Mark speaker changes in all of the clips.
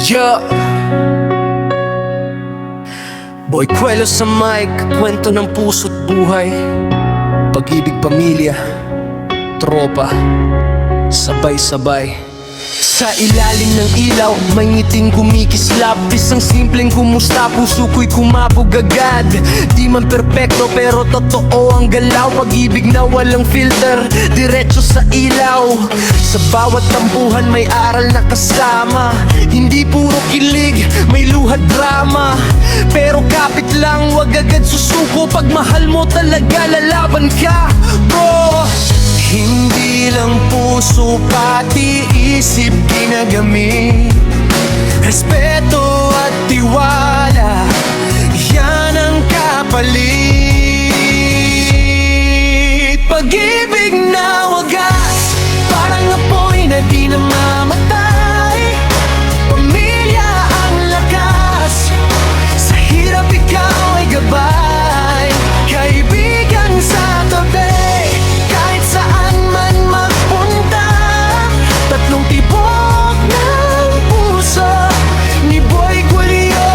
Speaker 1: Yo Boy Quello sa mic, kwento ng puso't buhay. Pag-ibig, pamilya, tropa, sabay-sabay. Sa ilalim ng ilaw, may ngiting kumikislap. Isang simpleng kumusta, puso ko'y kumabog agad. Di man perpekto pero totoo ang galaw. Pag-ibig na walang filter, diretso sa ilaw. Sa bawat tampuhan may aral na kasama. Hindi puro kilig, may luha drama. Pero kapit lang, wag agad susuko. Pag mahal mo talaga, lalaban ka, bro. Hindi lang puso, pati isip ginagamit. Respeto at tiwala, yan ang kapalit. Pag-ibig na wagas, parang apoy na di namamatay. Pamilya ang lakas, sa hirap ikaw ay gabay. Kaibigan sa tabi, kahit saan man magpunta. Tatlong tibok ng puso ni Boy Quello,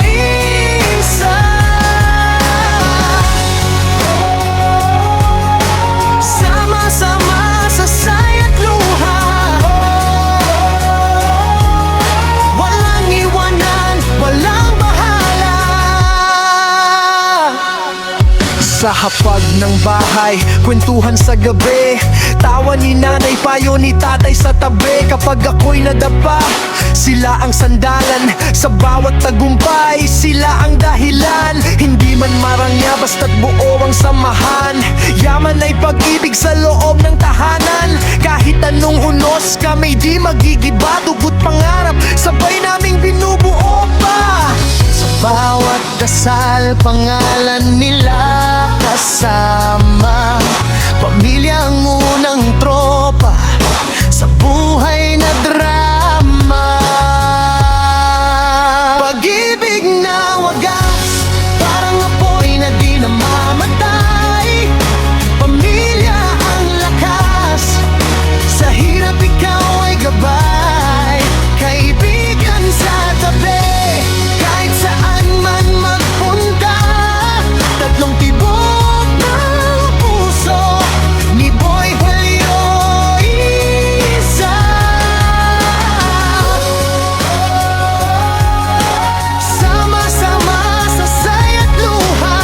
Speaker 1: isa. Sama-sama sa saya't luha, walang iwanan, walang bahala. Sa hapag ng bahay, kwentuhan sa gabi, tawa ni nanay, payo ni tatay sa tabi. Kapag ako'y nadapa, sila ang sandalan. Sa bawat tagumpay, sila ang dahilan. Hindi man marangya, basta't buo ang samahan. Yaman ay pag-ibig sa loob ng tahanan. Kahit anong unos, kami di magigiba. Dugot pangarap, sabay naming binubuo pa. Sa bawat dasal, pangalan nila kasama. Pamilya ang unang tropa sa buhay na drama. Pag-ibig na wagas, parang apoy na di namamatay. Pamilya ang lakas, sa hirap ikaw ay gabay. Kaibigan sa tabi, kahit saan man magpunta. Tatlong tibok ng puso ni Boy Quello, isa. Sama-sama sa saya't luha,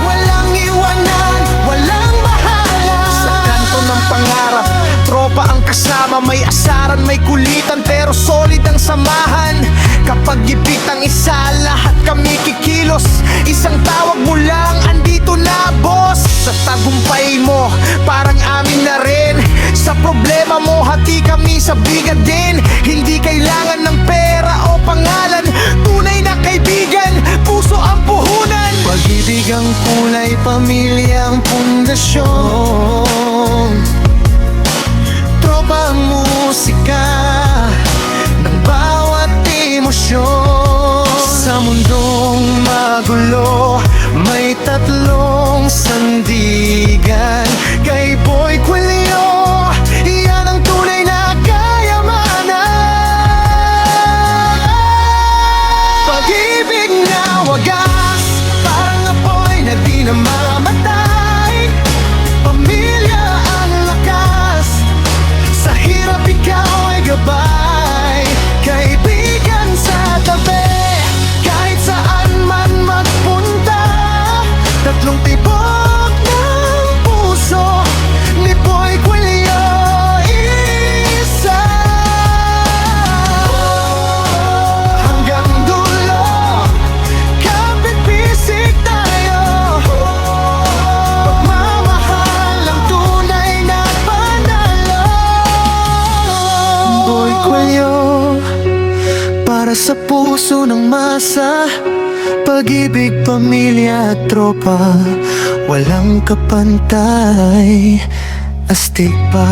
Speaker 1: walang iwanan, walang bahala. Sa kanto ng pangarap, tropa ang kasama. May asaran, may kulitan, pero solid ang samahan. Kapag gipit ang isa, lahat kami kikilos. Isang tawag mo lang, andito na boss. Sa tagumpay mo, parang amin na rin. Sa problema mo, hati kami sa bigat din. Hindi kailangan ng pera o pangalan, tunay na kaibigan, puso ang puhunan. Pag-ibig ang kulay, pamilya ang pundasyon. Tropa ang musika ng bawat emosyon. Sa mundong magulo, may tatlong sandigan. Kay Boy Quello, iyan ang tunay na kayamanan. Pag-ibig na wagas, parang apoy na di namamatay. Pamilya ang lakas, sa hirap ikaw ay gabay. Kaibigan sa tabi, kahit saan man magpunta. Tatlong tibok ng puso ni Boy Quello, isa. Hanggang dulo, kapit-bisig tayo. Pagmamahal ang tunay na panalo. Boy Quello, para sa puso ng masa. Pag-ibig, pamilya at tropa, walang kapantay, astig pa.